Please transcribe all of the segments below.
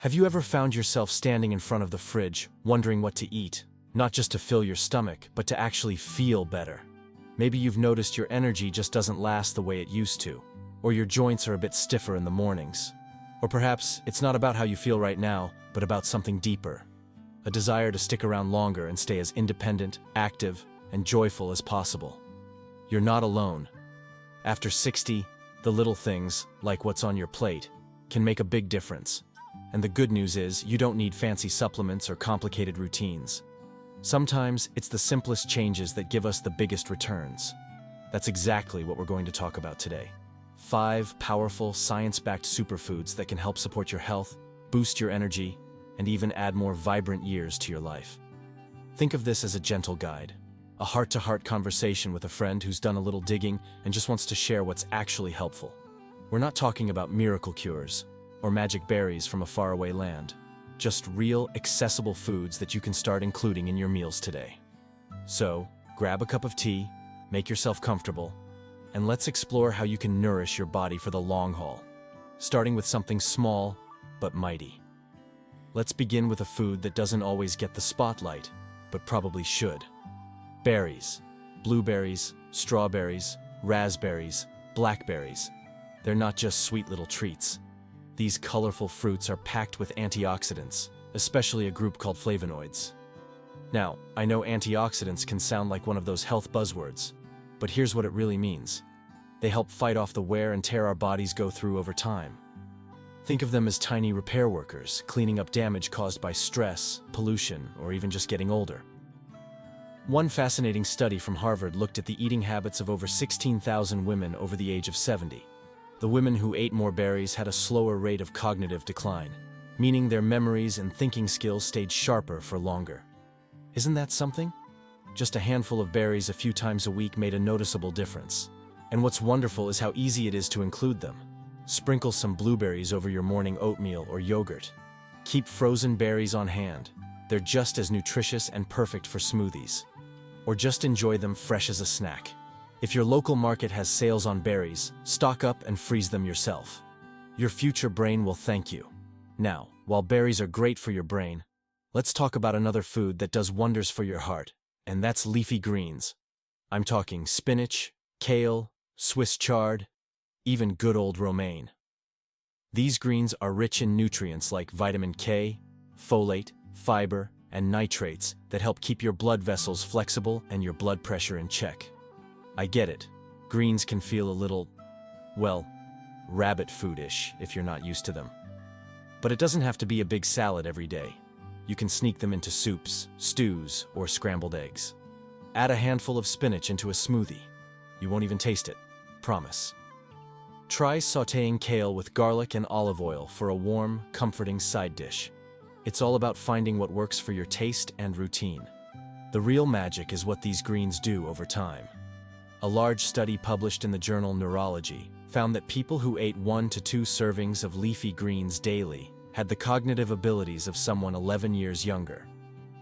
Have you ever found yourself standing in front of the fridge, wondering what to eat, not just to fill your stomach, but to actually feel better? Maybe you've noticed your energy just doesn't last the way it used to, or your joints are a bit stiffer in the mornings. Or perhaps it's not about how you feel right now, but about something deeper. A desire to stick around longer and stay as independent, active, and joyful as possible. You're not alone. After 60, the little things, like what's on your plate, can make a big difference. And the good news is, you don't need fancy supplements or complicated routines. Sometimes it's the simplest changes that give us the biggest returns. That's exactly what we're going to talk about today. 5 powerful, science-backed superfoods that can help support your health, boost your energy, and even add more vibrant years to your life. Think of this as a gentle guide, a heart-to-heart conversation with a friend who's done a little digging and just wants to share what's actually helpful. We're not talking about miracle cures or magic berries from a faraway land, just real, accessible foods that you can start including in your meals today. So, grab a cup of tea, make yourself comfortable, and let's explore how you can nourish your body for the long haul, starting with something small but mighty. Let's begin with a food that doesn't always get the spotlight, but probably should. Berries. Blueberries, strawberries, raspberries, blackberries. They're not just sweet little treats. These colorful fruits are packed with antioxidants, especially a group called flavonoids. Now, I know antioxidants can sound like one of those health buzzwords, but here's what it really means. They help fight off the wear and tear our bodies go through over time. Think of them as tiny repair workers, cleaning up damage caused by stress, pollution, or even just getting older. One fascinating study from Harvard looked at the eating habits of over 16,000 women over the age of 70. The women who ate more berries had a slower rate of cognitive decline, meaning their memories and thinking skills stayed sharper for longer. Isn't that something? Just a handful of berries a few times a week made a noticeable difference. And what's wonderful is how easy it is to include them. Sprinkle some blueberries over your morning oatmeal or yogurt. Keep frozen berries on hand. They're just as nutritious and perfect for smoothies. Or just enjoy them fresh as a snack. If your local market has sales on berries, stock up and freeze them yourself. Your future brain will thank you. Now, while berries are great for your brain, let's talk about another food that does wonders for your heart, and that's leafy greens. I'm talking spinach, kale, Swiss chard, even good old romaine. These greens are rich in nutrients like vitamin K, folate, fiber, and nitrates that help keep your blood vessels flexible and your blood pressure in check. I get it. Greens can feel a little, well, rabbit food-ish if you're not used to them. But it doesn't have to be a big salad every day. You can sneak them into soups, stews, or scrambled eggs. Add a handful of spinach into a smoothie. You won't even taste it. Promise. Try sautéing kale with garlic and olive oil for a warm, comforting side dish. It's all about finding what works for your taste and routine. The real magic is what these greens do over time. A large study published in the journal Neurology found that people who ate 1 to 2 servings of leafy greens daily had the cognitive abilities of someone 11 years younger.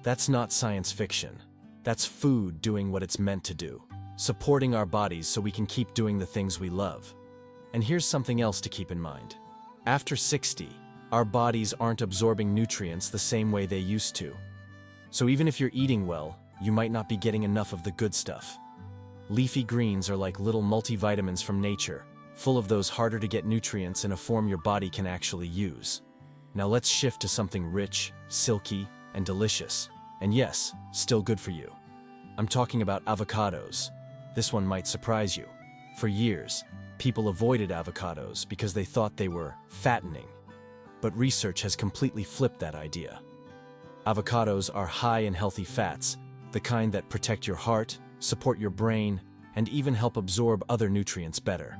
That's not science fiction. That's food doing what it's meant to do, supporting our bodies so we can keep doing the things we love. And here's something else to keep in mind. After 60, our bodies aren't absorbing nutrients the same way they used to. So even if you're eating well, you might not be getting enough of the good stuff. Leafy greens are like little multivitamins from nature, full of those harder-to-get nutrients in a form your body can actually use. Now let's shift to something rich, silky, and delicious. And yes, still good for you. I'm talking about avocados. This one might surprise you. For years, people avoided avocados because they thought they were fattening. But research has completely flipped that idea. Avocados are high in healthy fats, the kind that protect your heart, support your brain, and even help absorb other nutrients better.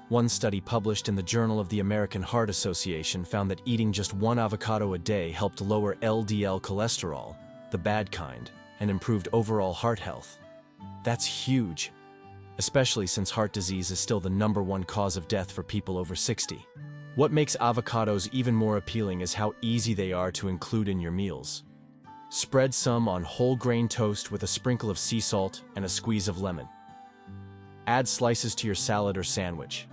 One study published in the Journal of the American Heart Association found that eating just 1 avocado a day helped lower LDL cholesterol, the bad kind, and improved overall heart health. That's huge, especially since heart disease is still the #1 cause of death for people over 60. What makes avocados even more appealing is how easy they are to include in your meals. Spread some on whole grain toast with a sprinkle of sea salt and a squeeze of lemon. Add slices to your salad or sandwich.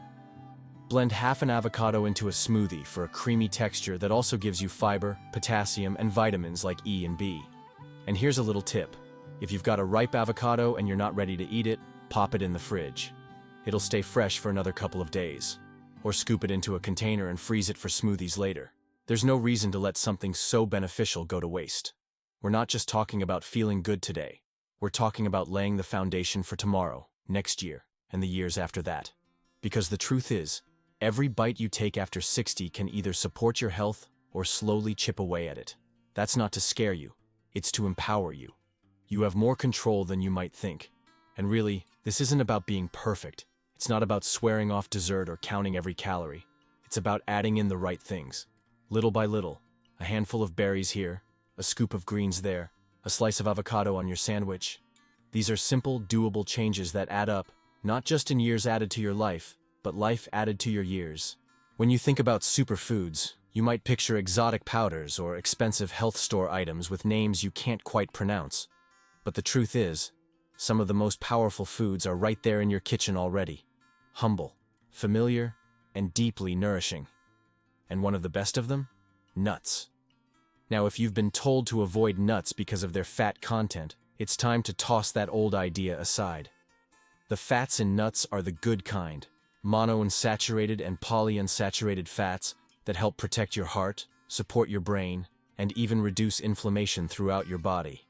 Blend half an avocado into a smoothie for a creamy texture that also gives you fiber, potassium, and vitamins like E and B. And here's a little tip. If you've got a ripe avocado and you're not ready to eat it, pop it in the fridge. It'll stay fresh for another couple of days. Or scoop it into a container and freeze it for smoothies later. There's no reason to let something so beneficial go to waste. We're not just talking about feeling good today. We're talking about laying the foundation for tomorrow, next year, and the years after that. Because the truth is, every bite you take after 60 can either support your health or slowly chip away at it. That's not to scare you. It's to empower you. You have more control than you might think. And really, this isn't about being perfect. It's not about swearing off dessert or counting every calorie. It's about adding in the right things. Little by little, a handful of berries here, a scoop of greens there, a slice of avocado on your sandwich. These are simple, doable changes that add up, not just in years added to your life, but life added to your years. When you think about superfoods, you might picture exotic powders or expensive health store items with names you can't quite pronounce. But the truth is, some of the most powerful foods are right there in your kitchen already. Humble, familiar, and deeply nourishing. And one of the best of them? Nuts. Now, if you've been told to avoid nuts because of their fat content, it's time to toss that old idea aside. The fats in nuts are the good kind, monounsaturated and polyunsaturated fats that help protect your heart, support your brain, and even reduce inflammation throughout your body.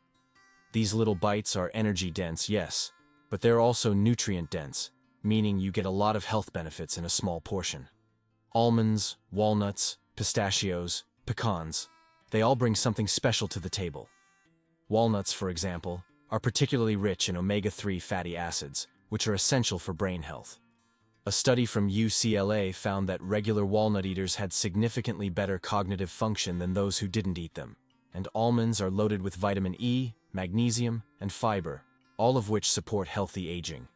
These little bites are energy-dense, yes, but they're also nutrient-dense, meaning you get a lot of health benefits in a small portion. Almonds, walnuts, pistachios, pecans, they all bring something special to the table. Walnuts, for example, are particularly rich in omega-3 fatty acids, which are essential for brain health. A study from UCLA found that regular walnut eaters had significantly better cognitive function than those who didn't eat them. And almonds are loaded with vitamin E, magnesium, and fiber, all of which support healthy aging.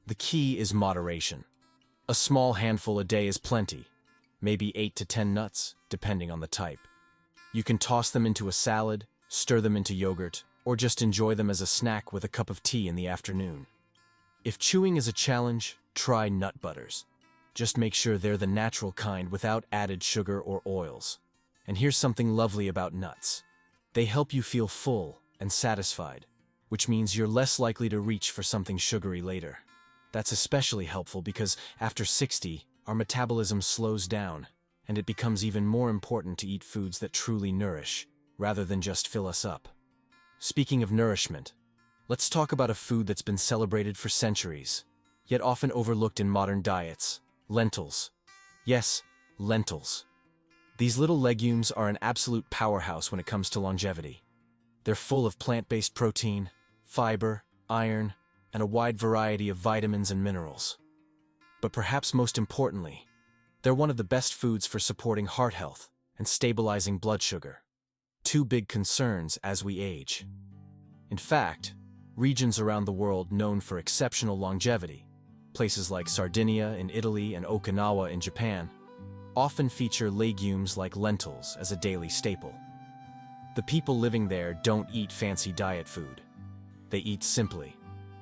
The key is moderation. A small handful a day is plenty, maybe 8 to 10 nuts, depending on the type. You can toss them into a salad, stir them into yogurt, or just enjoy them as a snack with a cup of tea in the afternoon. If chewing is a challenge, try nut butters. Just make sure they're the natural kind without added sugar or oils. And here's something lovely about nuts. They help you feel full and satisfied, which means you're less likely to reach for something sugary later. That's especially helpful because after 60, our metabolism slows down, and it becomes even more important to eat foods that truly nourish, rather than just fill us up. Speaking of nourishment, let's talk about a food that's been celebrated for centuries, yet often overlooked in modern diets: lentils. Yes, lentils. These little legumes are an absolute powerhouse when it comes to longevity. They're full of plant-based protein, fiber, iron, and a wide variety of vitamins and minerals. But perhaps most importantly, they're one of the best foods for supporting heart health and stabilizing blood sugar. Two big concerns as we age. In fact, regions around the world known for exceptional longevity, places like Sardinia in Italy and Okinawa in Japan, often feature legumes like lentils as a daily staple. The people living there don't eat fancy diet food. They eat simply,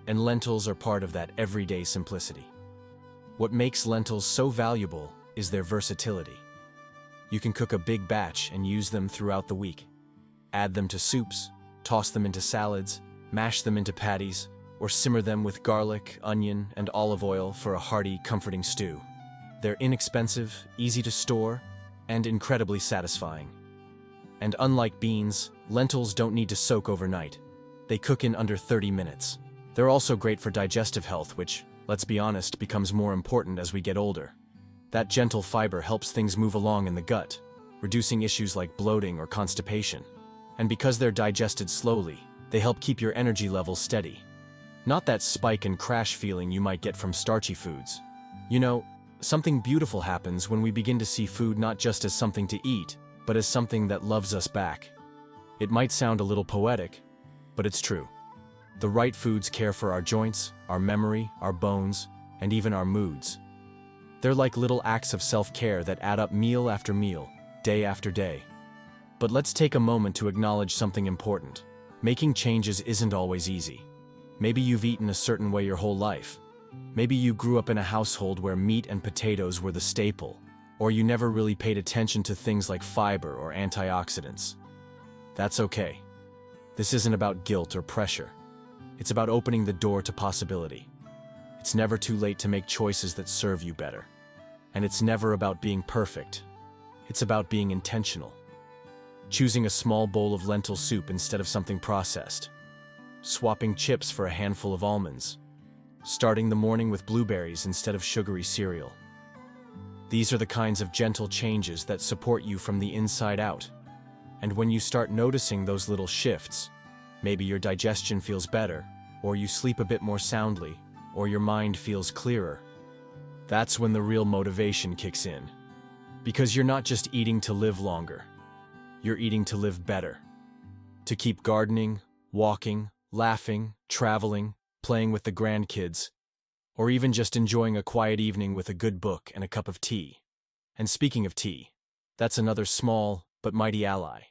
and lentils are part of that everyday simplicity. What makes lentils so valuable is their versatility. You can cook a big batch and use them throughout the week. Add them to soups, toss them into salads, mash them into patties, or simmer them with garlic, onion, and olive oil for a hearty, comforting stew. They're inexpensive, easy to store, and incredibly satisfying. And unlike beans, lentils don't need to soak overnight. They cook in under 30 minutes. They're also great for digestive health, which, let's be honest, becomes more important as we get older. That gentle fiber helps things move along in the gut, reducing issues like bloating or constipation. And because they're digested slowly, they help keep your energy levels steady. Not that spike and crash feeling you might get from starchy foods. You know, something beautiful happens when we begin to see food not just as something to eat, but as something that loves us back. It might sound a little poetic, but it's true. The right foods care for our joints, our memory, our bones, and even our moods. They're like little acts of self-care that add up meal after meal, day after day. But let's take a moment to acknowledge something important. Making changes isn't always easy. Maybe you've eaten a certain way your whole life, Maybe you grew up in a household where meat and potatoes were the staple, or you never really paid attention to things like fiber or antioxidants. That's okay. This isn't about guilt or pressure. It's about opening the door to possibility. It's never too late to make choices that serve you better. And it's never about being perfect. It's about being intentional. Choosing a small bowl of lentil soup instead of something processed. Swapping chips for a handful of almonds. Starting the morning with blueberries instead of sugary cereal. These are the kinds of gentle changes that support you from the inside out. And when you start noticing those little shifts, maybe your digestion feels better, or you sleep a bit more soundly, or your mind feels clearer. That's when the real motivation kicks in. Because you're not just eating to live longer. You're eating to live better. To keep gardening, walking, laughing, traveling, playing with the grandkids, or even just enjoying a quiet evening with a good book and a cup of tea. And speaking of tea, that's another small but mighty ally.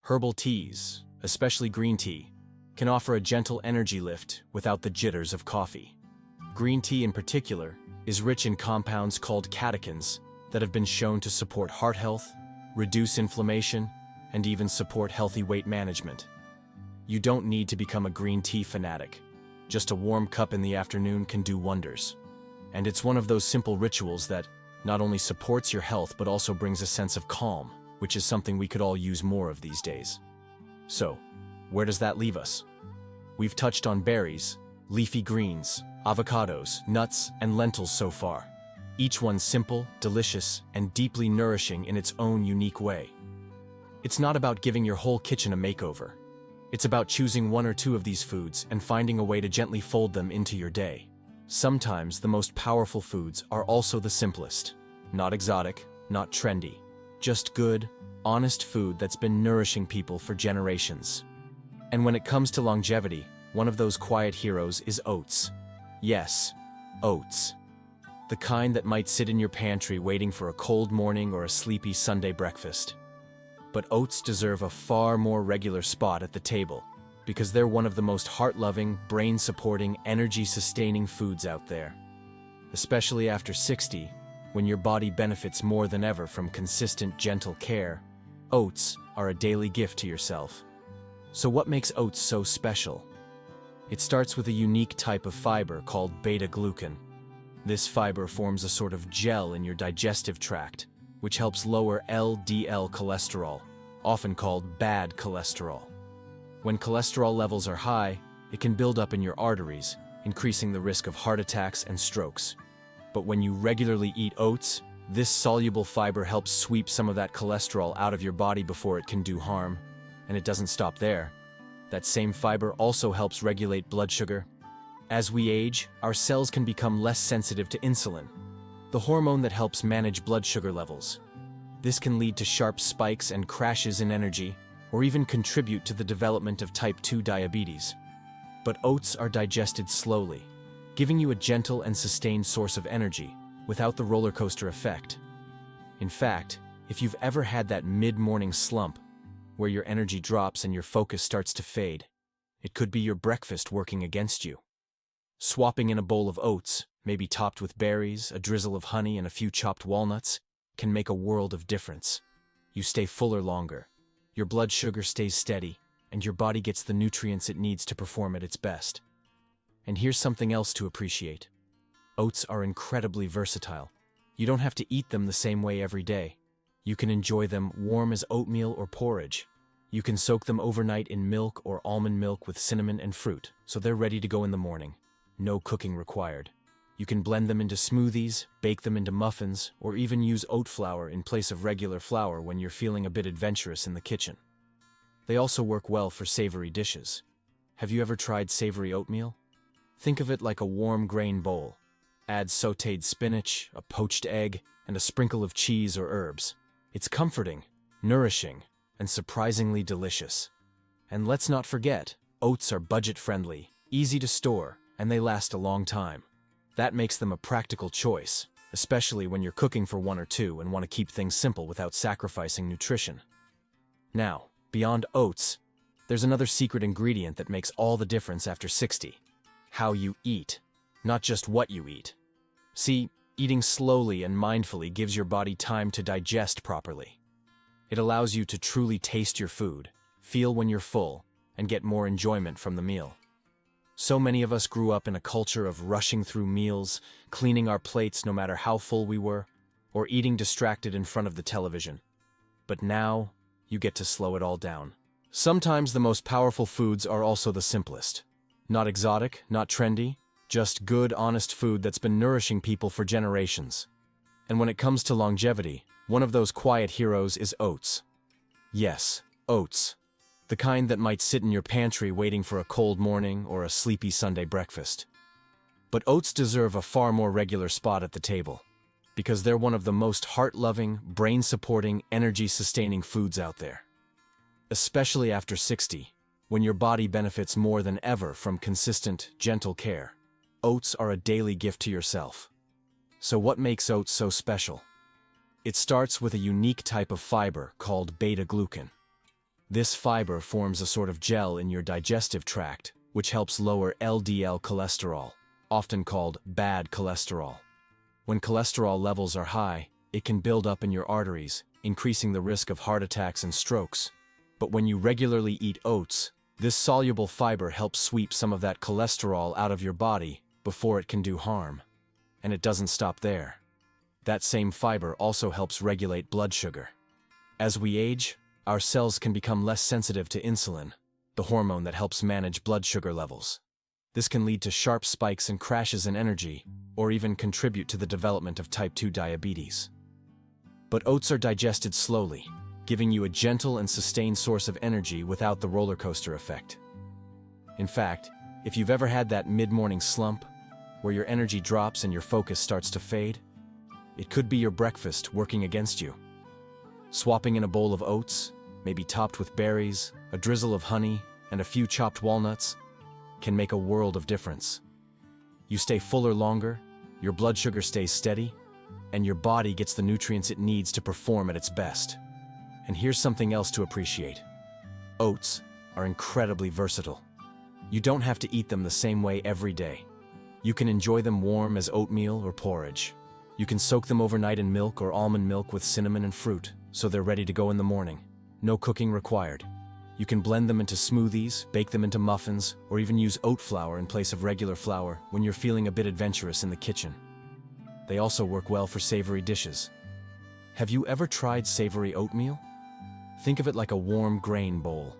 Herbal teas, especially green tea, can offer a gentle energy lift without the jitters of coffee. Green tea in particular is rich in compounds called catechins that have been shown to support heart health, reduce inflammation, and even support healthy weight management. You don't need to become a green tea fanatic. Just a warm cup in the afternoon can do wonders. And it's one of those simple rituals that not only supports your health but also brings a sense of calm, which is something we could all use more of these days. So, where does that leave us? We've touched on berries, leafy greens, avocados, nuts, and lentils so far. Each one simple, delicious, and deeply nourishing in its own unique way. It's not about giving your whole kitchen a makeover. It's about choosing one or two of these foods and finding a way to gently fold them into your day. Sometimes the most powerful foods are also the simplest. Not exotic, not trendy. Just good, honest food that's been nourishing people for generations. And when it comes to longevity, one of those quiet heroes is oats. Yes, oats. The kind that might sit in your pantry waiting for a cold morning or a sleepy Sunday breakfast. But oats deserve a far more regular spot at the table, because they're one of the most heart-loving, brain-supporting, energy-sustaining foods out there. Especially after 60, when your body benefits more than ever from consistent, gentle care, oats are a daily gift to yourself. So what makes oats so special? It starts with a unique type of fiber called beta-glucan. This fiber forms a sort of gel in your digestive tract, which helps lower LDL cholesterol, often called bad cholesterol. When cholesterol levels are high, it can build up in your arteries, increasing the risk of heart attacks and strokes. But when you regularly eat oats, this soluble fiber helps sweep some of that cholesterol out of your body before it can do harm. And it doesn't stop there. That same fiber also helps regulate blood sugar. As we age, our cells can become less sensitive to insulin, the hormone that helps manage blood sugar levels. This can lead to sharp spikes and crashes in energy, or even contribute to the development of type 2 diabetes. But oats are digested slowly, giving you a gentle and sustained source of energy, without the roller coaster effect. In fact, if you've ever had that mid-morning slump, where your energy drops and your focus starts to fade, it could be your breakfast working against you. Swapping in a bowl of oats, maybe topped with berries, a drizzle of honey, and a few chopped walnuts, can make a world of difference. You stay fuller longer, your blood sugar stays steady, and your body gets the nutrients it needs to perform at its best. And here's something else to appreciate. Oats are incredibly versatile. You don't have to eat them the same way every day. You can enjoy them warm as oatmeal or porridge. You can soak them overnight in milk or almond milk with cinnamon and fruit, so they're ready to go in the morning. No cooking required. You can blend them into smoothies, bake them into muffins, or even use oat flour in place of regular flour when you're feeling a bit adventurous in the kitchen. They also work well for savory dishes. Have you ever tried savory oatmeal? Think of it like a warm grain bowl. Add sautéed spinach, a poached egg, and a sprinkle of cheese or herbs. It's comforting, nourishing, and surprisingly delicious. And let's not forget, oats are budget-friendly, easy to store, and they last a long time. That makes them a practical choice, especially when you're cooking for one or two and want to keep things simple without sacrificing nutrition. Now, beyond oats, there's another secret ingredient that makes all the difference after 60. How you eat. not just what you eat. See, eating slowly and mindfully gives your body time to digest properly. It allows you to truly taste your food, feel when you're full, and get more enjoyment from the meal. So many of us grew up in a culture of rushing through meals, cleaning our plates no matter how full we were, or eating distracted in front of the television. But now, you get to slow it all down. Sometimes the most powerful foods are also the simplest. Not exotic, not trendy, just good, honest food that's been nourishing people for generations. And when it comes to longevity, one of those quiet heroes is oats. Yes, oats. The kind that might sit in your pantry waiting for a cold morning or a sleepy Sunday breakfast. But oats deserve a far more regular spot at the table, because they're one of the most heart-loving, brain-supporting, energy-sustaining foods out there. Especially after 60, when your body benefits more than ever from consistent, gentle care. Oats are a daily gift to yourself. So what makes oats so special? It starts with a unique type of fiber called beta-glucan. This fiber forms a sort of gel in your digestive tract, which helps lower LDL cholesterol, often called bad cholesterol. When cholesterol levels are high, it can build up in your arteries, increasing the risk of heart attacks and strokes. But when you regularly eat oats, this soluble fiber helps sweep some of that cholesterol out of your body before it can do harm. And it doesn't stop there. That same fiber also helps regulate blood sugar. As we age, our cells can become less sensitive to insulin, the hormone that helps manage blood sugar levels. This can lead to sharp spikes and crashes in energy, or even contribute to the development of type 2 diabetes. But oats are digested slowly, giving you a gentle and sustained source of energy without the roller coaster effect. In fact, if you've ever had that mid-morning slump, where your energy drops and your focus starts to fade, it could be your breakfast working against you. Swapping in a bowl of oats, maybe topped with berries, a drizzle of honey, and a few chopped walnuts, can make a world of difference. You stay fuller longer, your blood sugar stays steady, and your body gets the nutrients it needs to perform at its best. And here's something else to appreciate. Oats are incredibly versatile. You don't have to eat them the same way every day. You can enjoy them warm as oatmeal or porridge. You can soak them overnight in milk or almond milk with cinnamon and fruit, so they're ready to go in the morning. No cooking required. You can blend them into smoothies, bake them into muffins, or even use oat flour in place of regular flour when you're feeling a bit adventurous in the kitchen. They also work well for savory dishes. Have you ever tried savory oatmeal? Think of it like a warm grain bowl.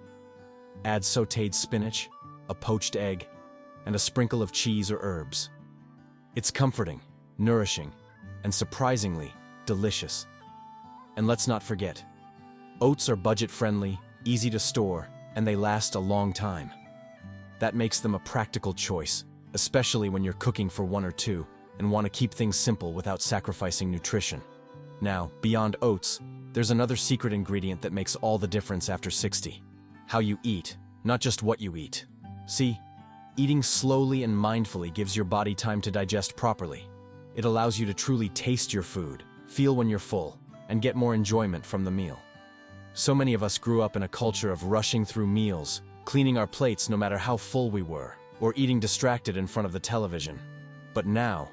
Add sautéed spinach, a poached egg, and a sprinkle of cheese or herbs. It's comforting, nourishing, and surprisingly delicious. And let's not forget, oats are budget-friendly, easy to store, and they last a long time. That makes them a practical choice, especially when you're cooking for one or two and want to keep things simple without sacrificing nutrition. Now, beyond oats, there's another secret ingredient that makes all the difference after 60. How you eat, not just what you eat. See, eating slowly and mindfully gives your body time to digest properly. It allows you to truly taste your food, feel when you're full, and get more enjoyment from the meal. So many of us grew up in a culture of rushing through meals, cleaning our plates no matter how full we were, or eating distracted in front of the television. But now,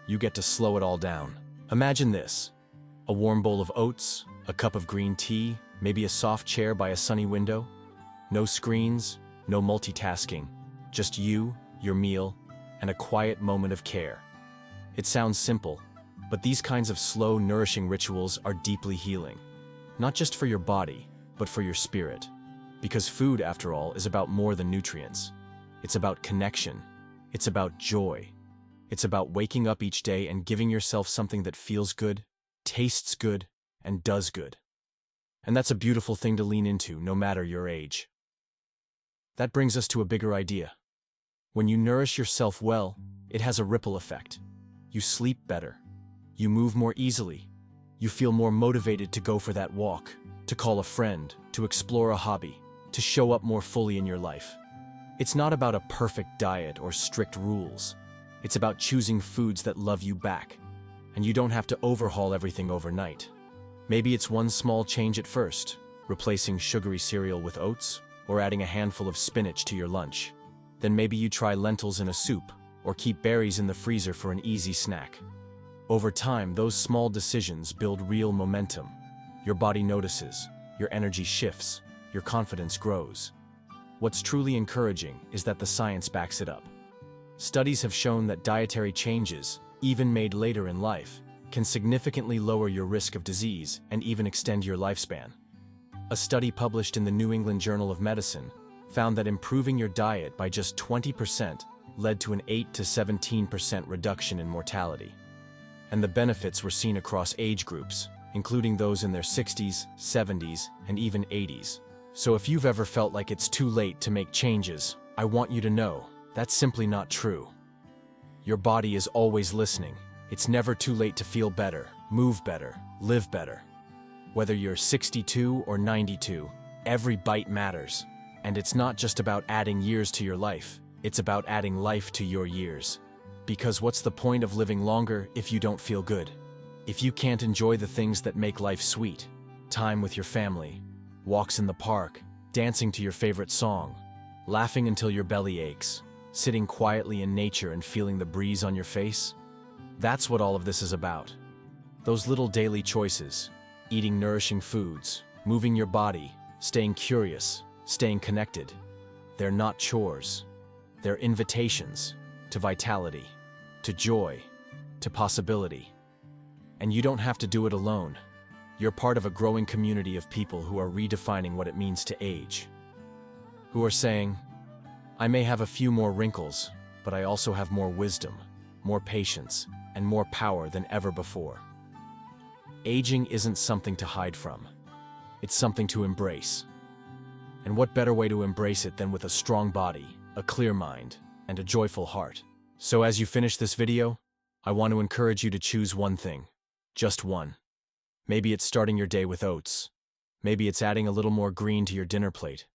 you get to slow it all down. Imagine this: a warm bowl of oats, a cup of green tea, maybe a soft chair by a sunny window. No screens, no multitasking, just you, your meal, and a quiet moment of care. It sounds simple, but these kinds of slow, nourishing rituals are deeply healing. Not just for your body, but for your spirit. Because food, after all, is about more than nutrients. It's about connection. It's about joy. It's about waking up each day and giving yourself something that feels good, tastes good, and does good. And that's a beautiful thing to lean into, no matter your age. That brings us to a bigger idea. When you nourish yourself well, it has a ripple effect. You sleep better. You move more easily. You feel more motivated to go for that walk, to call a friend, to explore a hobby, to show up more fully in your life. It's not about a perfect diet or strict rules. It's about choosing foods that love you back. And you don't have to overhaul everything overnight. Maybe it's one small change at first, replacing sugary cereal with oats, or adding a handful of spinach to your lunch. Then maybe you try lentils in a soup, or keep berries in the freezer for an easy snack. Over time, those small decisions build real momentum. Your body notices, your energy shifts, your confidence grows. What's truly encouraging is that the science backs it up. Studies have shown that dietary changes, even made later in life, can significantly lower your risk of disease and even extend your lifespan. A study published in the New England Journal of Medicine found that improving your diet by just 20% led to an 8 to 17% reduction in mortality. And the benefits were seen across age groups, including those in their 60s, 70s, and even 80s. So if you've ever felt like it's too late to make changes, I want you to know that's simply not true. Your body is always listening. It's never too late to feel better, move better, live better. Whether you're 62 or 92, every bite matters. And it's not just about adding years to your life, it's about adding life to your years. Because what's the point of living longer if you don't feel good? If you can't enjoy the things that make life sweet, time with your family, walks in the park, dancing to your favorite song, laughing until your belly aches, sitting quietly in nature and feeling the breeze on your face? That's what all of this is about. Those little daily choices, eating nourishing foods, moving your body, staying curious, staying connected. They're not chores. They're invitations to vitality, to joy, to possibility. And you don't have to do it alone. You're part of a growing community of people who are redefining what it means to age. Who are saying, I may have a few more wrinkles, but I also have more wisdom, more patience, and more power than ever before. Aging isn't something to hide from. It's something to embrace. And what better way to embrace it than with a strong body, a clear mind, and a joyful heart? So as you finish this video, I want to encourage you to choose one thing. Just one. Maybe it's starting your day with oats. Maybe it's adding a little more green to your dinner plate.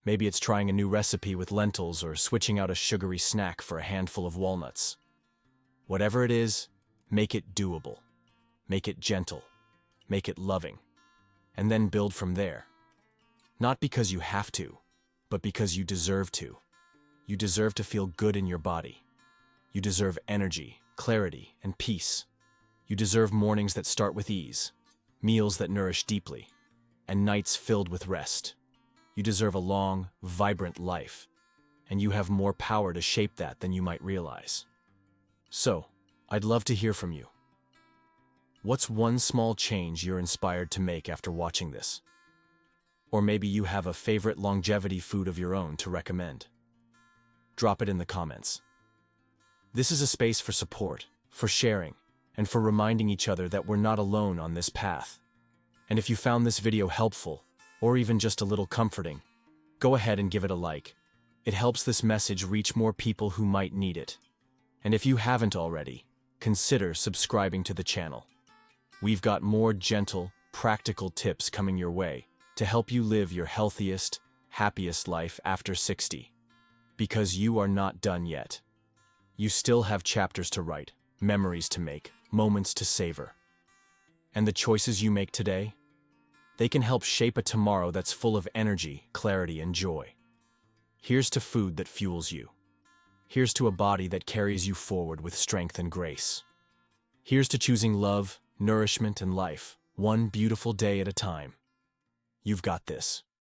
Maybe it's trying a new recipe with lentils or switching out a sugary snack for a handful of walnuts. Whatever it is, make it doable. Make it gentle. Make it loving. And then build from there. Not because you have to, but because you deserve to. You deserve to feel good in your body. You deserve energy, clarity, and peace. You deserve mornings that start with ease, meals that nourish deeply, and nights filled with rest. You deserve a long, vibrant life, and you have more power to shape that than you might realize. So, I'd love to hear from you. What's one small change you're inspired to make after watching this? Or maybe you have a favorite longevity food of your own to recommend. Drop it in the comments. This is a space for support, for sharing, and for reminding each other that we're not alone on this path. And if you found this video helpful, or even just a little comforting, go ahead and give it a like. It helps this message reach more people who might need it. And if you haven't already, consider subscribing to the channel. We've got more gentle, practical tips coming your way to help you live your healthiest, happiest life after 60. Because you are not done yet. You still have chapters to write, memories to make, moments to savor. And the choices you make today, they can help shape a tomorrow that's full of energy, clarity, and joy. Here's to food that fuels you. Here's to a body that carries you forward with strength and grace. Here's to choosing love, nourishment, and life, one beautiful day at a time. You've got this.